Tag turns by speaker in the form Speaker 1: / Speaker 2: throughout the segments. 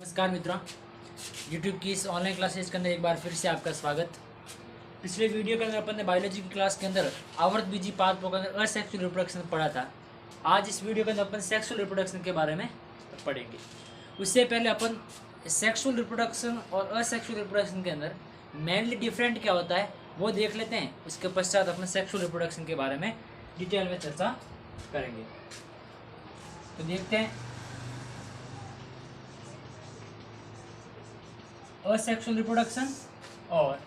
Speaker 1: नमस्कार मित्रों, YouTube की इस ऑनलाइन क्लासेस के अंदर एक बार फिर से आपका स्वागत। पिछले वीडियो के अंदर अपन ने बायोलॉजी की क्लास के अंदर आवर्त बीजी पादपों के अंदर असेक्सुअल रिप्रोडक्शन पढ़ा था। आज इस वीडियो के अंदर अपन सेक्सुअल रिप्रोडक्शन के बारे में पढ़ेंगे। उससे पहले अपन सेक्सुअल रिप्रोडक्शन और असेक्सुअल रिप्रोडक्शन के अंदर मेनली डिफरेंट क्या होता है वो देख लेते हैं। उसके पश्चात अपन सेक्सुअल रिप्रोडक्शन के बारे में डिटेल में चर्चा करेंगे। तो देखते हैं असेक्सुअल रिप्रोडक्शन और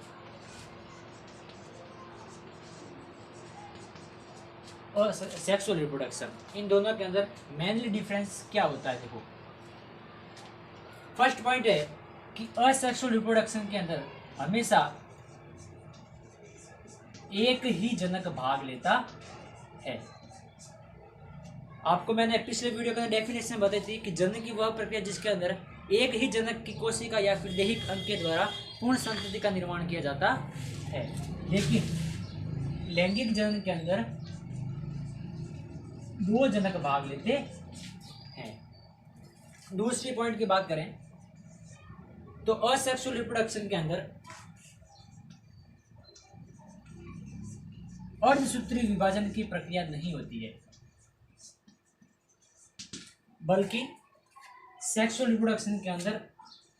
Speaker 1: सेक्सुअल रिप्रोडक्शन, इन दोनों के अंदर मेनली डिफरेंस क्या होता है। देखो, फर्स्ट पॉइंट है कि असेक्सुअल रिप्रोडक्शन के अंदर हमेशा एक ही जनक भाग लेता है। आपको मैंने पिछले वीडियो के अंदर डेफिनेशन बताई थी कि जनक की वह प्रक्रिया जिसके अंदर एक ही जनक की कोशिका या फिर दैहिक अंग के द्वारा पूर्ण संतति का निर्माण किया जाता है। लेकिन लैंगिक जनन के अंदर दो जनक भाग लेते हैं। दूसरी पॉइंट की बात करें तो असेक्सुअल रिप्रोडक्शन के अंदर अर्धसूत्री विभाजन की प्रक्रिया नहीं होती है, बल्कि सेक्सुअल रिप्रोडक्शन के अंदर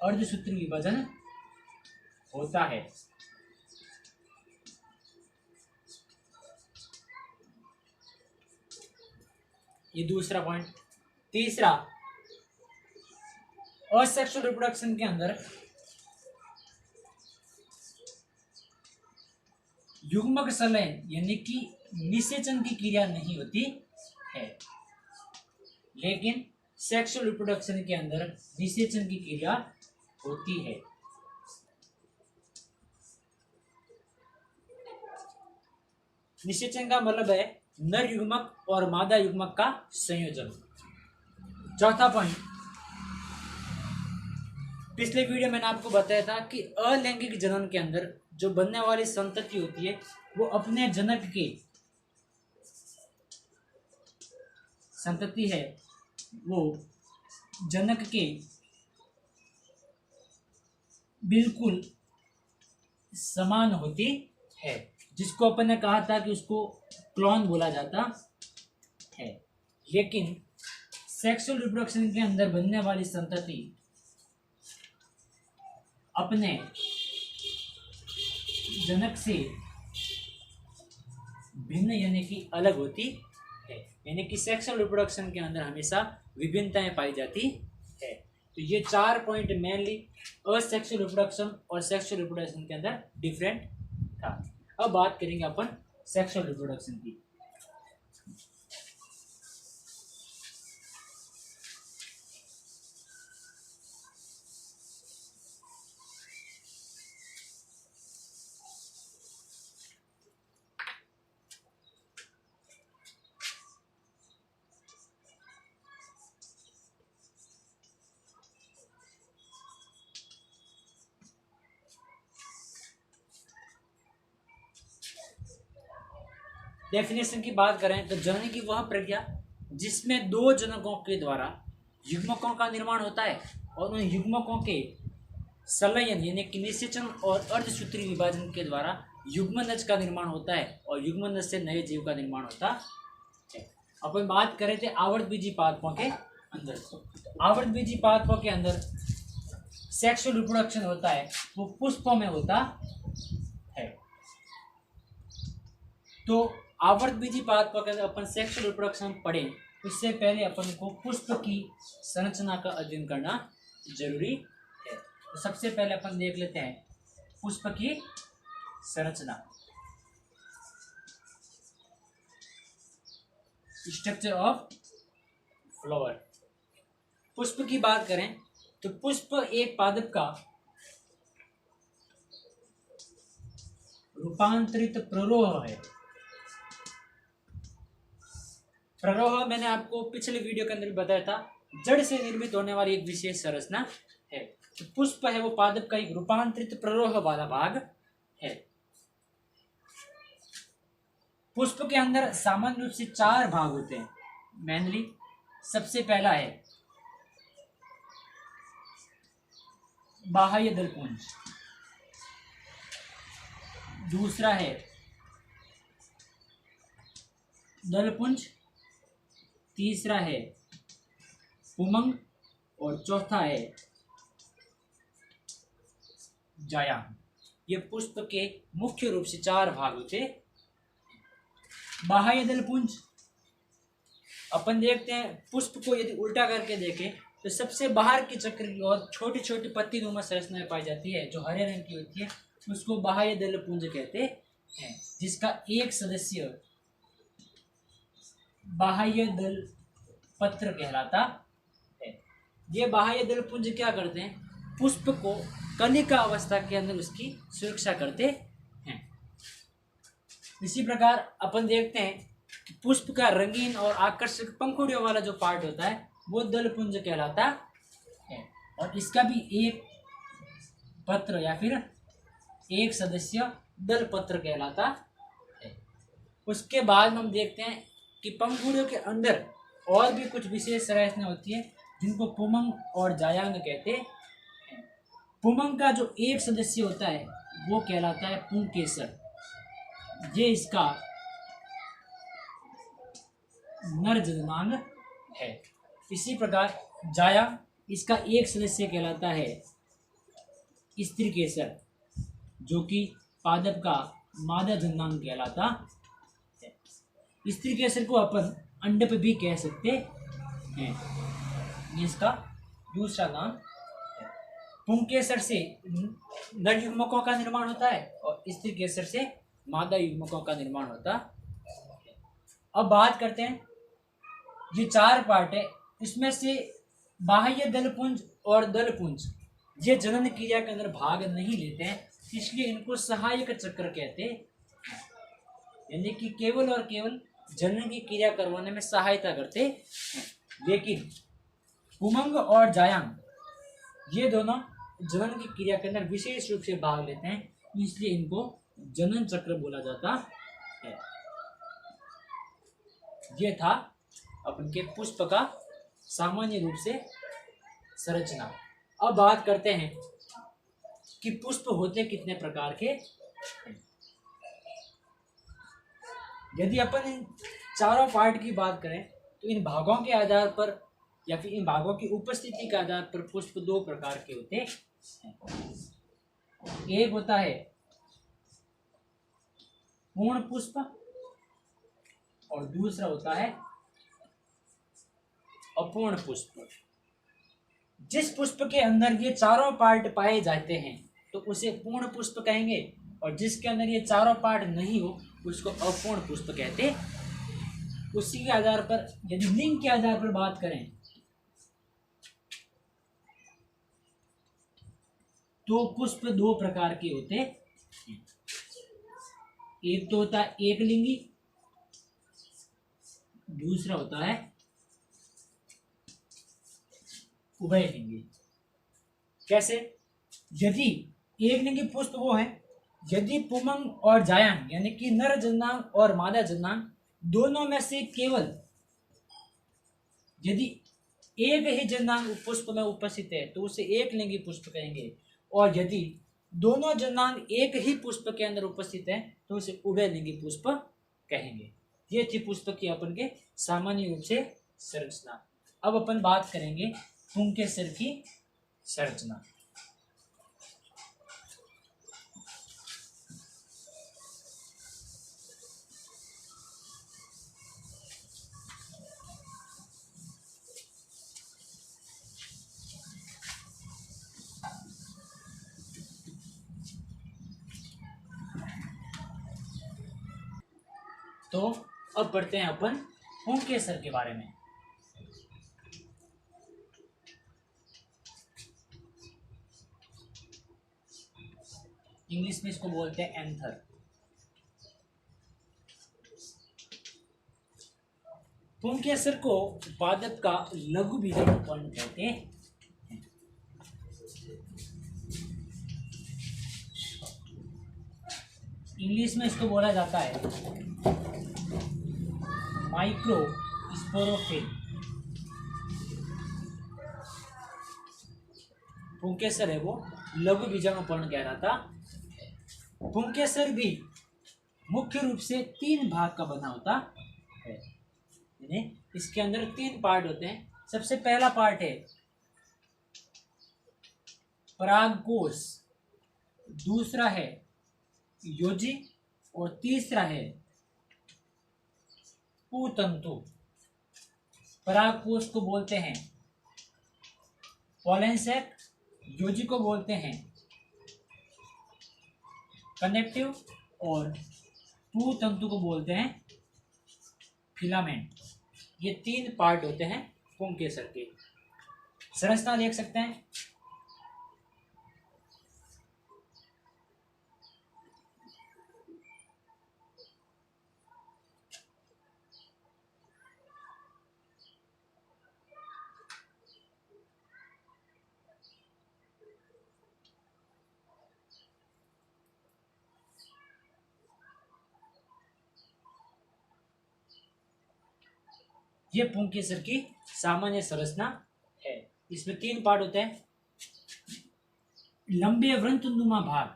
Speaker 1: अर्धसूत्री विभाजन होता है। ये दूसरा पॉइंट। तीसरा, असेक्सुअल रिप्रोडक्शन के अंदर युग्मक संलयन यानी कि निषेचन की क्रिया नहीं होती है, लेकिन सेक्सुअल रिप्रोडक्शन के अंदर निषेचन की क्रिया होती है। निषेचन का मतलब है नर युग्मक और मादा युग्मक का संयोजन। चौथा पॉइंट, पिछले वीडियो मैंने आपको बताया था कि अलैंगिक जनन के अंदर जो बनने वाली संतति होती है वो अपने जनक के संतति है वो जनक के बिल्कुल समान होती है, जिसको अपन ने कहा था कि उसको क्लोन बोला जाता है। लेकिन सेक्सुअल रिप्रोडक्शन के अंदर बनने वाली संतति अपने जनक से भिन्न यानी कि अलग होती है, यानी कि सेक्सुअल रिप्रोडक्शन के अंदर हमेशा विभिन्नताएं पाई जाती है। तो ये चार पॉइंट मेनली असेक्सुअल रिप्रोडक्शन और सेक्सुअल रिप्रोडक्शन के अंदर डिफरेंट था। अब बात करेंगे अपन सेक्सुअल रिप्रोडक्शन की। डेफिनेशन की बात करें तो जनन की वह प्रक्रिया जिसमें दो जनकों के द्वारा युग्मकों का निर्माण होता है और उन युग्मकों के संलयन यानी कि निषेचन और अर्धसूत्री विभाजन के द्वारा युग्मनज का निर्माण होता है और युग्मनज से नए जीव का निर्माण होता है। अपन बात करें थे आवर्त बीजी पादपों के अंदर। आवर्त बीजी पादपों के अंदर सेक्सुअल रिप्रोडक्शन होता है वो पुष्पों में होता है। तो आवर्त बीजी पादपों के अंदर अपन सेक्सुअल रिप्रोडक्शन पढ़े उससे पहले अपन को पुष्प की संरचना का अध्ययन करना जरूरी है। तो सबसे पहले अपन देख लेते हैं पुष्प की संरचना, स्ट्रक्चर ऑफ फ्लावर। पुष्प की बात करें तो पुष्प एक पादप का रूपांतरित प्ररोह है। प्ररोह मैंने आपको पिछले वीडियो के अंदर बताया था, जड़ से निर्मित होने वाली एक विशेष संरचना है। तो पुष्प है वो पादप का एक रूपांतरित प्ररोह वाला भाग है। पुष्प के अंदर सामान्य रूप से चार भाग होते हैं मेनली। सबसे पहला है बाह्य दलपुंज, दूसरा है दलपुंज, तीसरा है पुमंग और चौथा है जायांग। ये पुष्प के मुख्य रूप से 4 भाग होते। बाह्य दलपुंज अपन देखते हैं, पुष्प को यदि उल्टा करके देखें तो सबसे बाहर की चक्र की ओर छोटी छोटी पत्ती नुमा संरचनाएं पाई जाती है जो हरे रंग की होती है, उसको बाह्य दलपुंज कहते हैं, जिसका एक सदस्य बाह्य दल पत्र कहलाता है। ये बाह्य दलपुंज क्या करते हैं, पुष्प को कलिका अवस्था के अंदर उसकी सुरक्षा करते हैं। इसी प्रकार अपन देखते हैं कि पुष्प का रंगीन और आकर्षक पंखुड़ियों वाला जो पार्ट होता है वो दलपुंज कहलाता है, और इसका भी एक पत्र या फिर एक सदस्य दल पत्र कहलाता है। उसके बाद हम देखते हैं कि पंखुड़ियों के अंदर और भी कुछ विशेष संरचना होती है जिनको पुमंग और जायांग कहते हैं। पुमंग का जो एक सदस्य होता है वो कहलाता है पुंकेसर, ये इसका नर जन्मांग है। इसी प्रकार जायांग, इसका एक सदस्य कहलाता है स्त्री केसर, जो कि पादप का मादा जन्मांग कहलाता है। स्त्री केसर को अपन अंडप भी कह सकते हैं, ये इसका दूसरा नाम है। पुंकेसर से नर युग्मकों का निर्माण होता है और स्त्री केसर से मादा युग्मकों का निर्माण होता है। अब बात करते हैं, ये 4 पार्ट है, इसमें से बाह्य दलपुंज और दलपुंज ये जनन क्रिया के अंदर भाग नहीं लेते हैं, इसलिए इनको सहायक चक्र कहते हैं, यानी कि केवल और केवल जनन की क्रिया करवाने में सहायता करते हैं। लेकिन पुमंग और जायांग ये दोनों जनन की क्रिया के अंदर विशेष रूप से भाग लेते हैं, इसलिए इनको जनन चक्र बोला जाता है। ये था अपन के पुष्प का सामान्य रूप से संरचना। अब बात करते हैं कि पुष्प होते कितने प्रकार के हैं। यदि अपन इन चारों पार्ट की बात करें तो इन भागों के आधार पर या फिर इन भागों की उपस्थिति के आधार पर पुष्प 2 प्रकार के होते हैं। एक होता है पूर्ण पुष्प और दूसरा होता है अपूर्ण पुष्प। जिस पुष्प के अंदर ये चारों पार्ट पाए जाते हैं तो उसे पूर्ण पुष्प कहेंगे, और जिसके अंदर ये चारों पार्ट नहीं हो उसको अपूर्ण पुष्प कहते हैं। उसी के आधार पर यदि लिंग के आधार पर बात करें तो पुष्प 2 प्रकार के होते हैं। एक तो होता है एक लिंगी, दूसरा होता है उभयलिंगी। कैसे? यदि एक लिंगी पुष्प वो है यदि पुमंग और जायांग यानी कि नर जन्नांग और मादा जन्नांग दोनों में से केवल यदि एक ही जन्नांग पुष्प में उपस्थित है तो उसे एक लिंगी पुष्प कहेंगे, और यदि दोनों जन्नांग एक ही पुष्प के अंदर उपस्थित है तो उसे उभयलिंगी पुष्प कहेंगे। ये थी पुष्प की अपन के सामान्य रूप से संरचना। अब अपन बात करेंगे पुंकेसर की संरचना। तो अब पढ़ते हैं अपन पुंकेसर के बारे में। इंग्लिश में इसको बोलते हैं एंथर। पुंकेसर को पादप का लघु बीजाणु पर्ण कहते हैं। इंग्लिश में इसको बोला जाता है माइक्रो स्पोरोफिल। पुंकेसर है वो लघु बीजाणु पर्ण कहलाता है। पुंकेसर भी मुख्य रूप से 3 भाग का बना होता है, यानी इसके अंदर 3 पार्ट होते हैं। सबसे पहला पार्ट है परागकोश, दूसरा है योजी और तीसरा है पूतंतु। परागकोश को बोलते हैं पोलन सैक, योजी को बोलते हैं कनेक्टिव और पूतंतु को बोलते हैं फिलामेंट। ये 3 पार्ट होते हैं पुंकेसर के। संरचना देख सकते हैं। ये पुंकेसर की सामान्य संरचना है। इसमें 3 पार्ट होते हैं। लंबे वृंतनुमा भाग,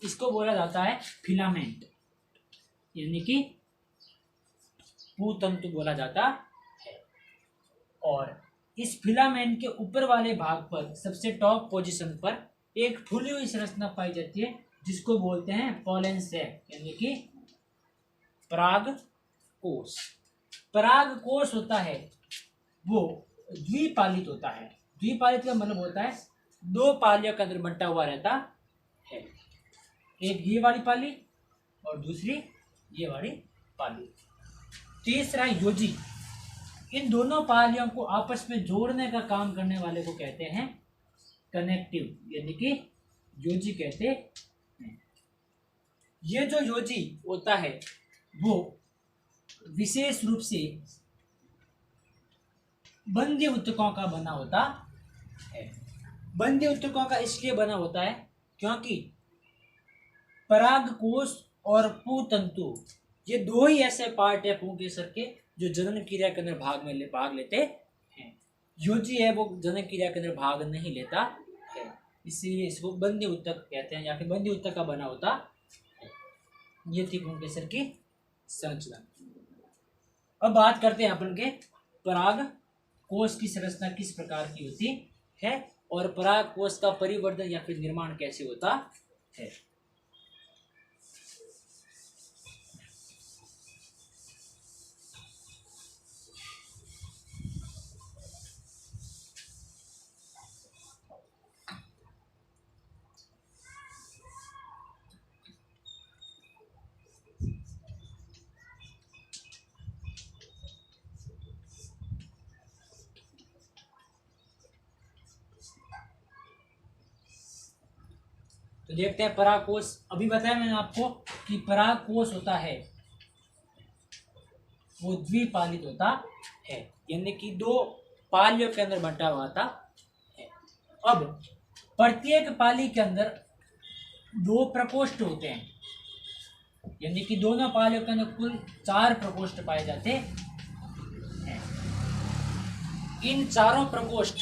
Speaker 1: इसको बोला जाता है फिलामेंट, यानी कि पूतंतु बोला जाता है। और इस फिलामेंट के ऊपर वाले भाग पर सबसे टॉप पोजीशन पर एक फूली हुई संरचना पाई जाती है, जिसको बोलते हैं पोलन सैक, यानी कि परागकोश। परागकोश होता है वो द्विपालित होता है। द्विपालित का मतलब होता है 2 पालियों के अंदर बंटा हुआ रहता है। एक ये वाली पाली और दूसरी ये वाली पाली। तीसरा योजी। इन दोनों पालियों को आपस में जोड़ने का काम करने वाले को कहते हैं कनेक्टिव, यानी कि योजी कहते हैं। ये जो योजी होता है वो विशेष रूप से बंदी ऊतकों का बना होता है। बंदी ऊतकों का इसलिए बना होता है क्योंकि परागकोश और पूतंतु ये 2 ही ऐसे पार्ट है पुंकेसर के जो जनन क्रिया के अंदर भाग लेते हैं। योजी है वो जनन क्रिया के अंदर भाग नहीं लेता है, इसीलिए इसको बंदी ऊतक कहते हैं या फिर बंदी ऊतक का बना होता है। ये थी पुंकेसर की संरचना। अब बात करते हैं अपन के परागकोश की संरचना किस प्रकार की होती है और परागकोश का परिवर्धन या फिर निर्माण कैसे होता है। तो देखते हैं परागकोश। अभी बताया मैंने आपको कि परागकोश होता है वो द्विपालित होता है, यानी कि 2 पालियों के अंदर बंटा हुआ था है। अब प्रत्येक पाली के अंदर 2 प्रकोष्ठ होते हैं, यानी कि दोनों पालियों के अंदर कुल 4 प्रकोष्ठ पाए जाते हैं। इन चारों प्रकोष्ठ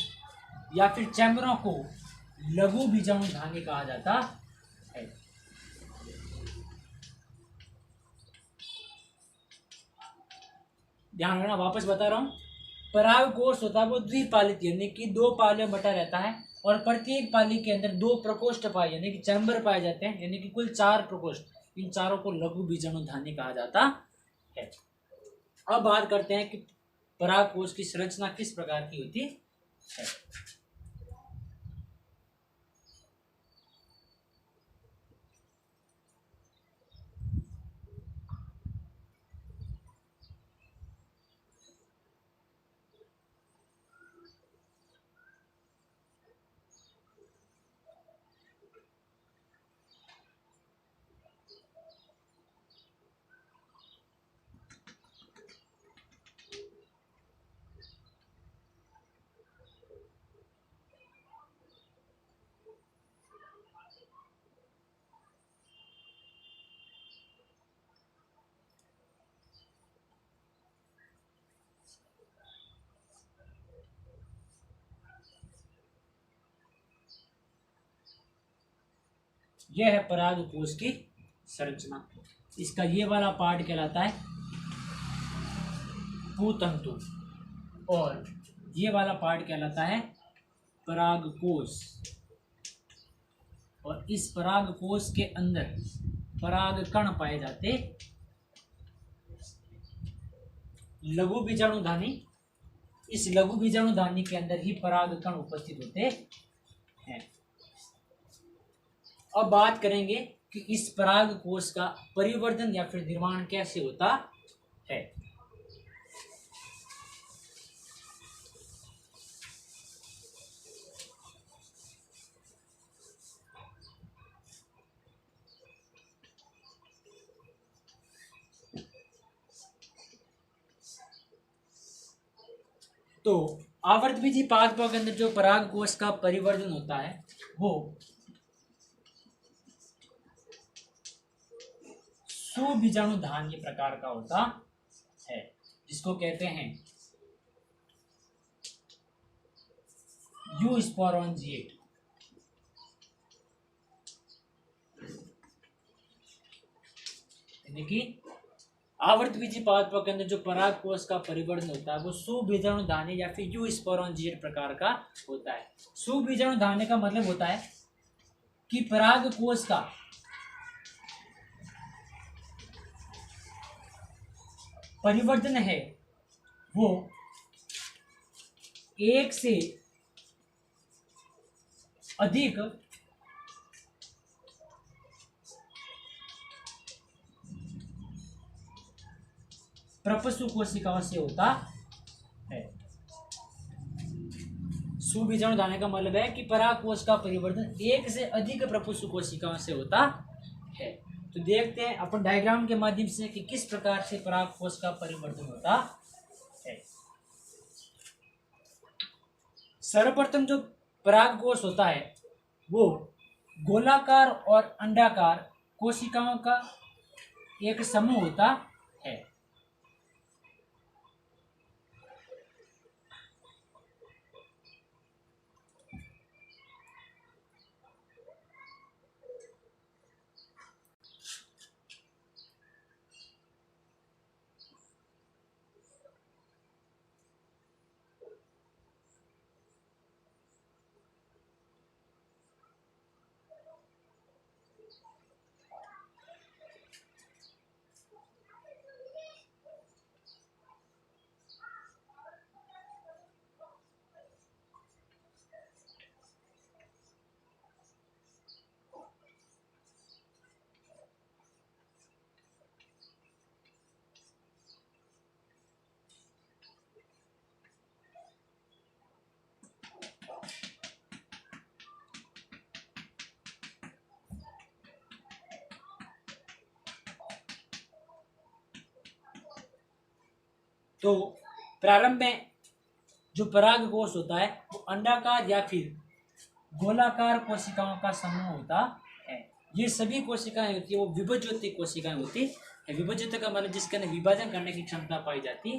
Speaker 1: या फिर चैम्बरों को लघु बीजाणुधानी कहा जाता है। ध्यान रखना, वापस बता रहा हूं। परागकोश होता है वो द्विपालित, यानी कि 2 पालियों में बटा रहता है और प्रत्येक पाली के अंदर 2 प्रकोष्ठ पाए यानी कि चैम्बर पाए जाते हैं, यानी कि कुल 4 प्रकोष्ठ। इन चारों को लघु बीजाणुधानी कहा जाता है। अब बात करते हैं कि परागकोश की संरचना किस प्रकार की होती है। यह है परागकोश की संरचना। इसका ये वाला पार्ट कहलाता है पूतंतु और ये वाला पार्ट कहलाता है परागकोश। और इस परागकोश के अंदर परागकण पाए जाते लघु बीजाणुधानी। इस लघु बीजाणुधानी के अंदर ही परागकण उपस्थित होते हैं। अब बात करेंगे कि इस परागकोश का परिवर्धन या फिर निर्माण कैसे होता है। तो आवर्तबीजी पादपों के अंदर जो परागकोश का परिवर्धन होता है वो सुबीजाणुधान्य प्रकार का होता है, जिसको कहते हैं यूस्पोरोंजिएट। यानी कि आवर्तबीजी पादपों के अंदर जो परागकोश का परिवर्तन होता है वो सुबीजाणुधानी या फिर यूस्पोरोंजिएट प्रकार का होता है। सुबीजाणुधानी का मतलब होता है कि परागकोश का परिवर्तन है वो एक से अधिक प्रपसु कोशिकाओं से होता है। सुबीजाणुधानी का मतलब है कि परागकोश का परिवर्तन एक से अधिक प्रपसु कोशिकाओं से होता है। तो देखते हैं अपन डायग्राम के माध्यम से कि किस प्रकार से परागकोश का परिवर्तन होता है। सर्वप्रथम जो परागकोश होता है वो गोलाकार और अंडाकार कोशिकाओं का एक समूह होता है। तो प्रारंभ में जो परागकोश होता है वो अंडाकार या फिर गोलाकार कोशिकाओं का समूह होता है। ये सभी कोशिकाएं होती है वो विभज्योति कोशिकाएं होती है। विभज्योति का मतलब जिसके अंदर विभाजन करने की क्षमता पाई जाती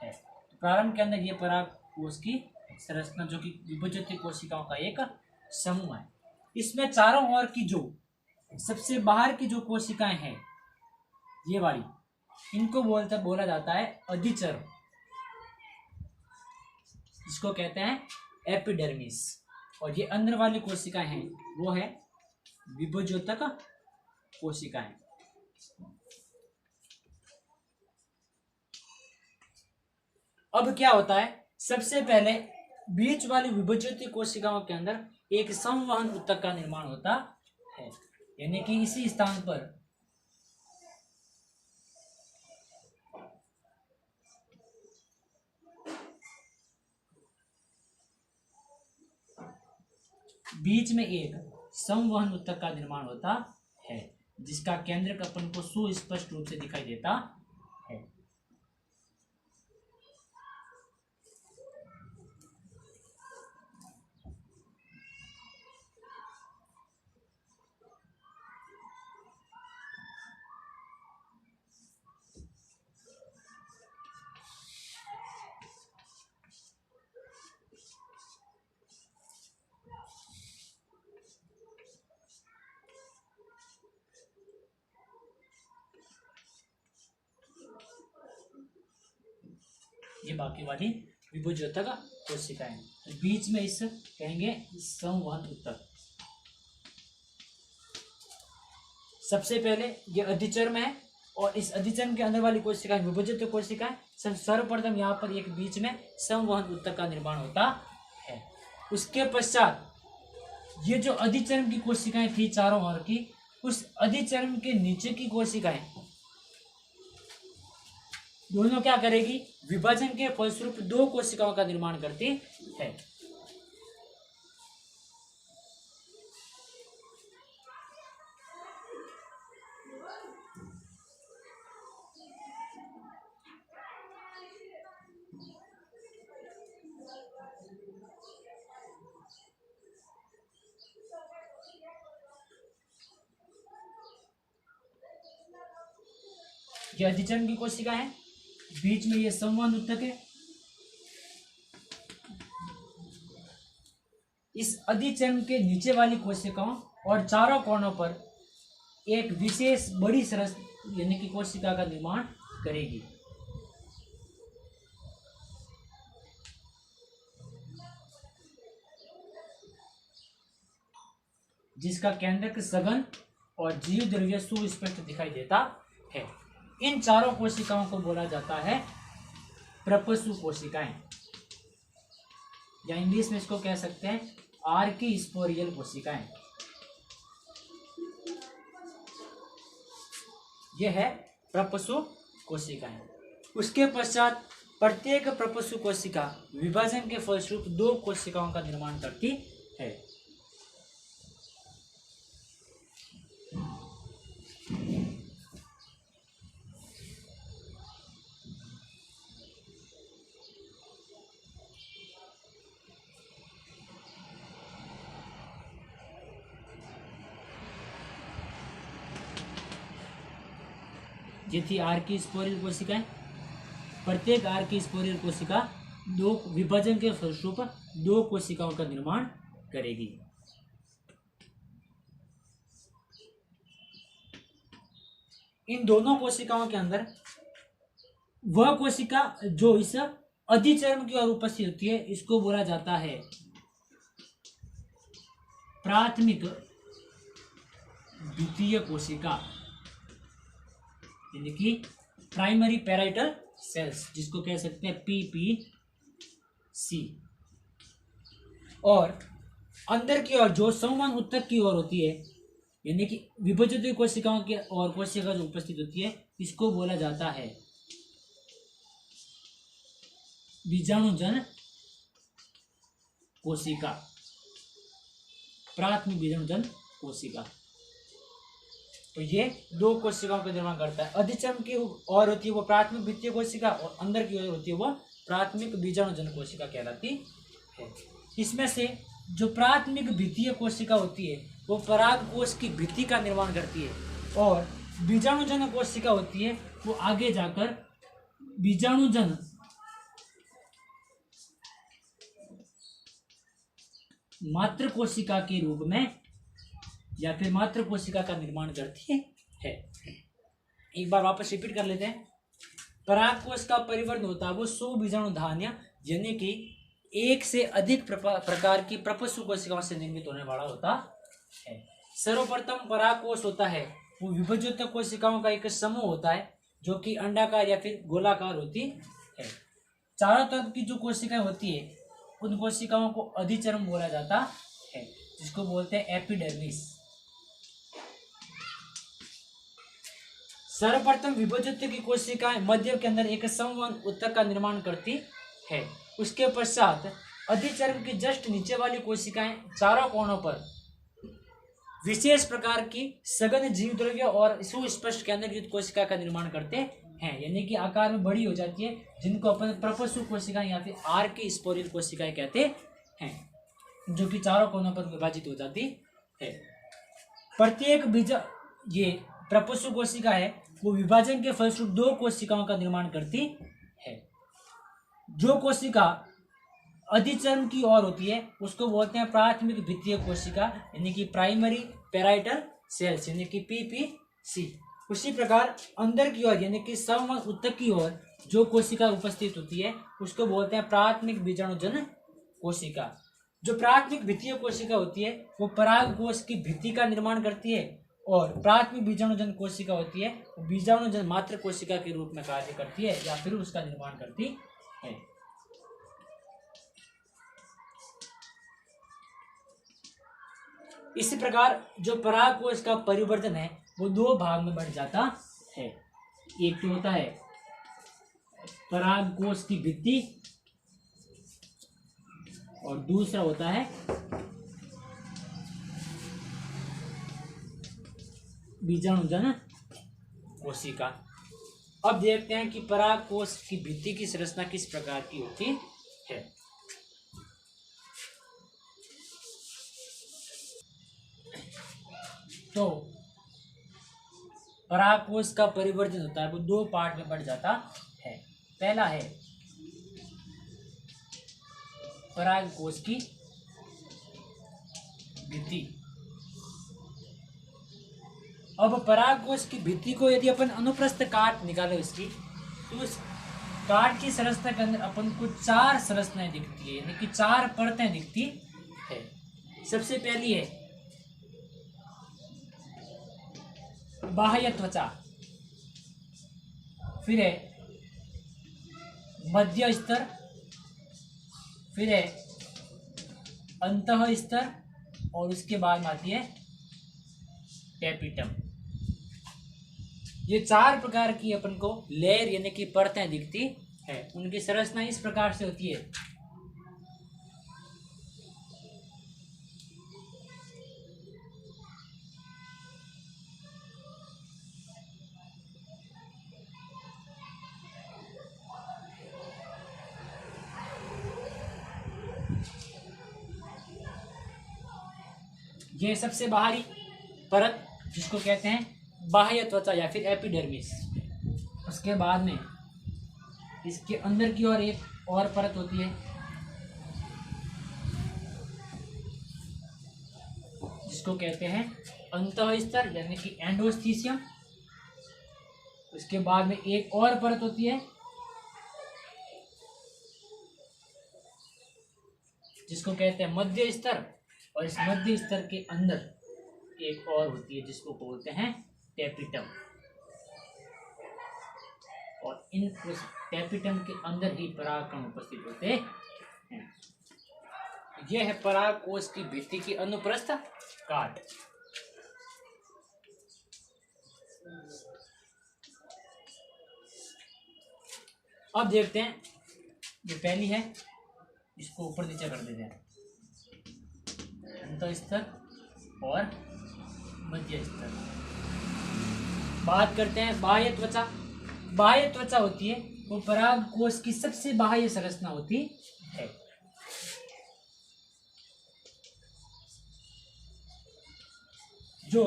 Speaker 1: है। तो प्रारंभ के अंदर ये परागकोश की संरचना जो कि विभज्योति कोशिकाओं का एक समूह है। इसमें चारों ओर की जो सबसे बाहर की जो कोशिकाएं हैं ये वाली, इनको बोला जाता है अधिचर, जिसको कहते हैं एपिडर्मिस। और ये अंदर वाली कोशिकाएं हैं वो है विभज्योतक कोशिकाएं। अब क्या होता है, सबसे पहले बीच वाली विभज्योति कोशिकाओं के अंदर एक संवहन ऊतक का निर्माण होता है। यानी कि इसी स्थान पर बीच में एक संवहन ऊतक का निर्माण होता है, जिसका केंद्रक अपन को सुस्पष्ट रूप से दिखाई देता है। ये बाकी वाली विभुजोतक कोशिकाएं। तो बीच में इस कहेंगे संवहन ऊतक। सबसे पहले ये अधिचर्म है और इस अधिचर्म के अंदर वाली कोशिकाएं विभुजोतक कोशिकाएं। सर्वप्रथम यहाँ पर एक बीच में संवहन ऊतक का निर्माण होता है। उसके पश्चात ये जो अधिचर्म की कोशिकाएं थी चारों ओर की, उस अधिचर्म के नीचे की कोशिकाएं दोनों क्या करेगी, विभाजन के फलस्वरूप दो कोशिकाओं का निर्माण करती है। यह अधिचर्म की कोशिका है, बीच में ये संवहन ऊतक है। इस अधिचर्म के नीचे वाली कोशिकाओं और चारों कोणों पर एक विशेष बड़ी सरस यानी कि कोशिका का निर्माण करेगी। जिसका केंद्रक सघन और जीव द्रव्य सुस्पष्ट दिखाई देता है। इन चारों कोशिकाओं को बोला जाता है प्रपसु कोशिकाएं, या इंग्लिश में इसको कह सकते हैं आर्कीस्पोरियल कोशिकाएं। यह है प्रपसु कोशिकाएं। उसके पश्चात प्रत्येक प्रपसु कोशिका विभाजन के फलस्वरूप दो कोशिकाओं का निर्माण करती है। ये थी आर्कीस्पोरियल कोशिकाएं। प्रत्येक आर्कीस्पोरियल कोशिका दो विभाजन के फलस्वरूप दो कोशिकाओं का निर्माण करेगी। इन दोनों कोशिकाओं के अंदर वह कोशिका जो इस अधिचर्म की ओर उपस्थित होती है, इसको बोला जाता है प्राथमिक द्वितीय कोशिका, यानी कि प्राइमरी पैराइटल सेल्स, जिसको कह सकते हैं PPC। और अंदर की ओर जो संवहन ऊतक की ओर होती है, यानी कि विभजित कोशिकाओं की और कोशिका जो उपस्थित होती है, इसको बोला जाता है बीजाणुजन कोशिका, प्राथमिक बीजाणुजन कोशिका। तो ये दो कोशिकाओं का निर्माण करता है। अधिचर्म की ओर होती है वो प्राथमिक द्वितीय कोशिका, और अंदर की ओर होती है वो प्राथमिक बीजाणुजन कोशिका कहलाती है। इसमें से जो प्राथमिक द्वितीय कोशिका होती है वो पराग कोश की भित्ति का निर्माण करती है, और बीजाणुजन कोशिका होती है वो आगे जाकर बीजाणुजन मातृ कोशिका के रूप में या फिर मातृ कोशिका का निर्माण करती है। एक बार वापस रिपीट कर लेते हैं। परागकोश का परिवर्तन होता है वो सुबीजाणु धान्य, यानी कि एक से अधिक प्रकार की प्रपसु कोशिकाओं से निर्मित होने वाला होता है। सर्वप्रथम परागकोश होता है वो विभजित कोशिकाओं का एक समूह होता है जो कि अंडाकार या फिर गोलाकार होती है। चारों तरफ की जो कोशिकाएं होती है उन कोशिकाओं को अधिचर्म बोला जाता है, जिसको बोलते हैं एपिडर्मिस। सर्वप्रथम विभजित की कोशिकाएं मध्य के अंदर एक संवहन ऊतक का निर्माण करती है। उसके पश्चात अधिचर्म की जस्ट नीचे वाली कोशिकाएं चारों कोणों पर विशेष प्रकार की सघन जीव द्रव्य और सुस्पष्ट केंद्रयुक्त कोशिका का निर्माण करते हैं, यानी कि आकार में बड़ी हो जाती है, जिनको अपन प्रपसु कोशिकाएं या फिर आर्कीस्पोरियल कोशिकाएं कहते हैं, जो कि चारों कोनों पर विभाजित हो जाती है। प्रत्येक बीज ये प्रपसु कोशिका है वो विभाजन के फलस्वरूप दो कोशिकाओं का निर्माण करती है। जो कोशिका अधिचर्म की ओर होती है उसको बोलते हैं प्राथमिक द्वितीय कोशिका, यानी कि प्राइमरी पैराइटल सेल्स, यानी कि PPC। उसी प्रकार अंदर की ओर यानी कि सम उत्तक की ओर जो कोशिका उपस्थित होती है उसको बोलते हैं प्राथमिक बीजाणुजन कोशिका। जो प्राथमिक भित्तीय कोशिका होती है वो पराग कोश की भित्ति का निर्माण करती है, और प्राथमिक बीजाणुजन कोशिका होती है वो बीजाणुजन मात्र कोशिका के रूप में कार्य करती है या फिर उसका निर्माण करती है। इसी प्रकार जो पराग कोश का परिवर्तन है वो दो भाग में बढ़ जाता है। एक तो होता है पराग कोश की भित्ति और दूसरा होता है बीजाणुजन कोशिका। अब देखते हैं कि पराग कोश की भित्ति की संरचना किस प्रकार की होती है। तो पराग कोश का परिवर्तन होता है वो दो पार्ट में बढ़ जाता है। पहला है पराग कोश की भित्ति। अब पराग कोश की भित्ति को यदि अपन अनुप्रस्थ काट निकाले उसकी, तो उस काट की संरचना के अंदर अपन को चार संरचनाएं दिखती है, यानी कि चार परतें दिखती है। सबसे पहली है बाह्य त्वचा, फिर है मध्य स्तर, फिर है अंतः स्तर और उसके बाद में आती है टैपिटम। ये चार प्रकार की अपन को लेयर यानी कि परतें दिखती है। उनकी संरचना इस प्रकार से होती है। ये सबसे बाहरी परत जिसको कहते हैं बाह्य त्वचा या फिर एपिडर्मिस। उसके बाद में इसके अंदर की ओर एक और परत होती है जिसको कहते हैं अंतः स्तर यानी कि एंडोस्थीसियम। उसके बाद में एक और परत होती है जिसको कहते हैं मध्य स्तर, और इस मध्य स्तर के अंदर एक और होती है जिसको बोलते हैं टैपिटम। और इन उस टैपिटम के अंदर ही परागकण उपस्थित होते हैं। यह है पराग कोश की भित्ति की अनुप्रस्थ काट। अब देखते हैं जो पहली है इसको ऊपर नीचे कर देते हैं, अंतः स्तर और मध्य स्तर। बात करते हैं बाह्य त्वचा। बाह्य त्वचा होती है वो पराग कोश की सबसे बाह्य संरचना होती है। जो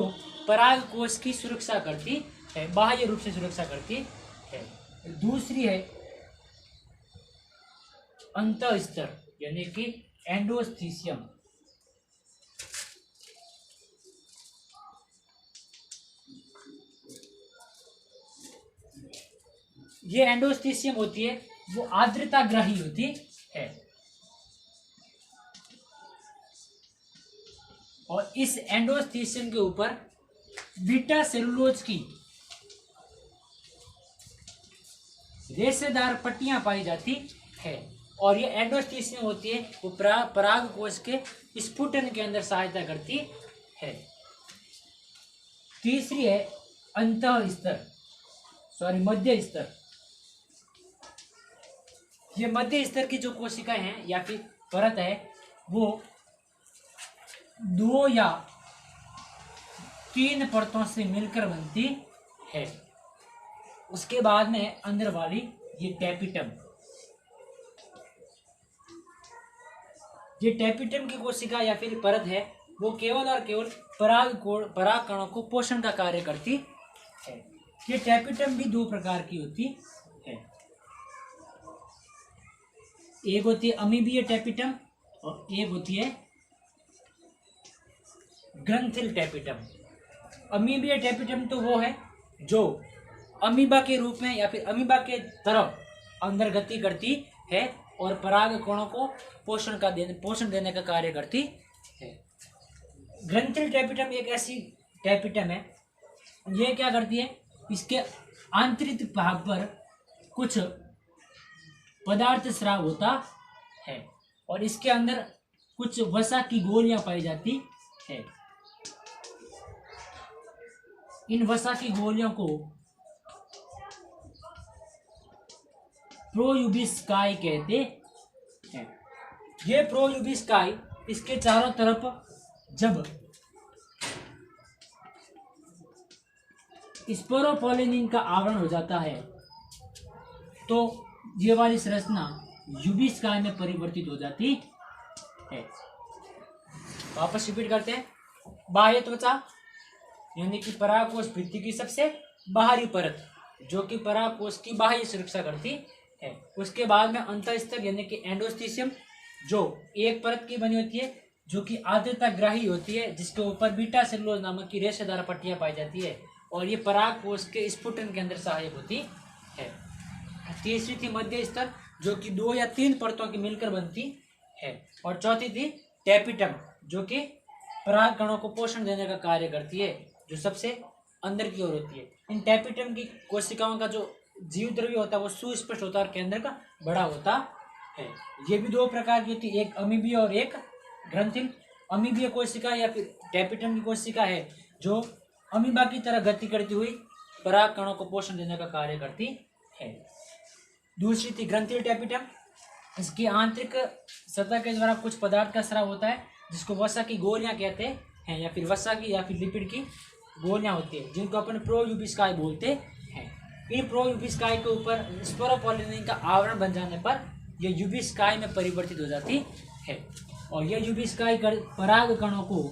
Speaker 1: पराग कोश की सुरक्षा करती है, बाह्य रूप से सुरक्षा करती है। दूसरी है अंतः स्तर यानी कि एंडोस्थीसियम। ये एंडोस्थीसियम होती है वो आर्द्रता ग्राही होती है, और इस एंडोस्थीसियम के ऊपर बीटा सेलुलोज की रेशेदार पट्टियां पाई जाती है। और ये एंडोस्थीसियम होती है वो पराग कोश के स्फुटन के अंदर सहायता करती है। तीसरी है अंतः स्तर मध्य स्तर। ये मध्य स्तर की जो कोशिकाएं हैं या फिर परत है वो दो या तीन परतों से मिलकर बनती है। उसके बाद में अंदर वाली ये टैपिटम। ये टैपिटम की कोशिका या फिर परत है वो केवल और केवल पराग कणों को पोषण का कार्य करती है। ये टैपिटम भी दो प्रकार की होती है। एक होती है अमीबीय टैपिटम और एक होती है ग्रंथिल टैपिटम। अमीबीय टैपिटम तो वो है जो अमीबा के रूप में या फिर अमीबा के तरफ अंदर गति करती है और पराग कणों को पोषण देने का कार्य करती है। ग्रंथिल टैपिटम एक ऐसी टैपिटम है, ये क्या करती है, इसके आंतरिक भाग पर कुछ पदार्थ स्राव होता है और इसके अंदर कुछ वसा की गोलियां पाई जाती है। इन वसा की गोलियों को प्रोयूबिस्काई कहते हैं। ये प्रोयूबिस्काई इसके चारों तरफ जब स्पोरोपोलिनिन का आवरण हो जाता है तो ये वाली संरचना यूबिस्काई में परिवर्तित हो जाती है। वापस रिपीट करते हैं। बाह्य त्वचा यानी कि परागकोश भित्ति की सबसे बाहरी परत जो कि परागकोश की बाह्य सुरक्षा करती है। उसके बाद में अंतःस्थल यानी कि एंडोस्टीशियम जो एक परत की बनी होती है जो कि आर्द्रता ग्राही होती है, जिसके ऊपर बीटा सेलुलोज नामक की रेशेदार पट्टियां पाई जाती है और ये परागकोश के स्फुटन के अंदर सहायक होती है। तीसरी थी मध्य स्तर जो कि 2 या 3 परतों की मिलकर बनती है और चौथी थी टैपिटम जो कि पराग कणों को पोषण देने का कार्य करती है, जो सबसे अंदर की ओर होती है। इन टैपिटम की कोशिकाओं का जो जीव द्रव्य होता है वो सुस्पष्ट होता है और केंद्र का बड़ा होता है। ये भी 2 प्रकार की होती है, एक अमीबीय और एक ग्रंथिल। अमीबीय कोशिका या फिर टैपिटम की कोशिका है जो अमीबा की तरह गति करती हुई पराग कणों को पोषण देने का कार्य करती है। दूसरी थी ग्रंथिल टैपिटम। इसकी आंतरिक सतह के द्वारा कुछ पदार्थ का स्राव होता है जिसको वसा की गोलियां कहते हैं या फिर वसा की या फिर लिपिड की गोलियां होती है जिनको अपन प्रोयूबिस्काई बोलते हैं। इन प्रोयूबिस्काई के ऊपर स्पोरोपोलिनिन का आवरण बन जाने पर यह यूबिस्काई में परिवर्तित हो जाती है और यह यूबिस्काई पराग कणों को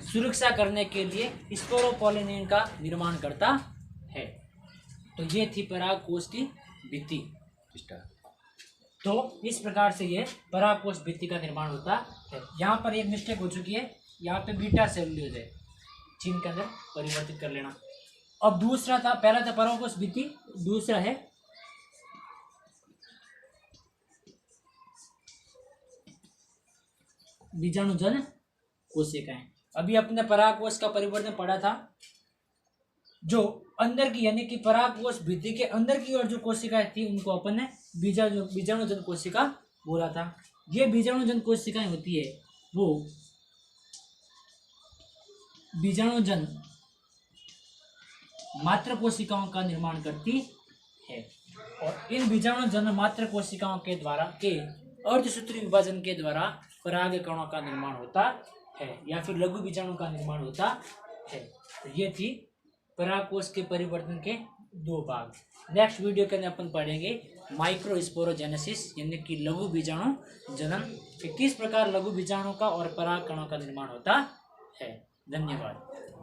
Speaker 1: सुरक्षा करने के लिए स्पोरोपोलिनिन का निर्माण करता है। तो ये थी परागकोश की भित्ति। तो इस प्रकार से ये परागकोश भित्ति का निर्माण होता है। यहाँ पर एक मिस्टेक हो चुकी है, यहाँ पे बीटा सेलुलोज है, चिन्ह के अंदर परिवर्तित कर लेना। अब दूसरा था, पहला था परागकोश भित्ति, दूसरा है बीजाणुजन कोशिकाएं। अभी अपने परागकोश का परिवर्तन पढ़ा था, जो अंदर की यानी कि परागकोश भित्ति के अंदर की ओर जो कोशिकाएं थी उनको अपन ने बीजाणुजन कोशिका बोला था। ये बीजाणुजन कोशिकाएं होती है वो बीजाणुजन मात्र कोशिकाओं का निर्माण करती है और इन बीजाणुजन मात्र कोशिकाओं के द्वारा के अर्धसूत्री विभाजन के द्वारा पराग कणों का निर्माण होता है या फिर लघु बीजाणु का निर्माण होता है। तो ये थी परागकोश के परिवर्तन के 2 भाग। नेक्स्ट वीडियो के अंदर अपन पढ़ेंगे माइक्रोस्पोरोजेनेसिस यानी कि लघु बीजाणु जनन, किस प्रकार लघु बीजाणु का और पराग कणों का निर्माण होता है। धन्यवाद।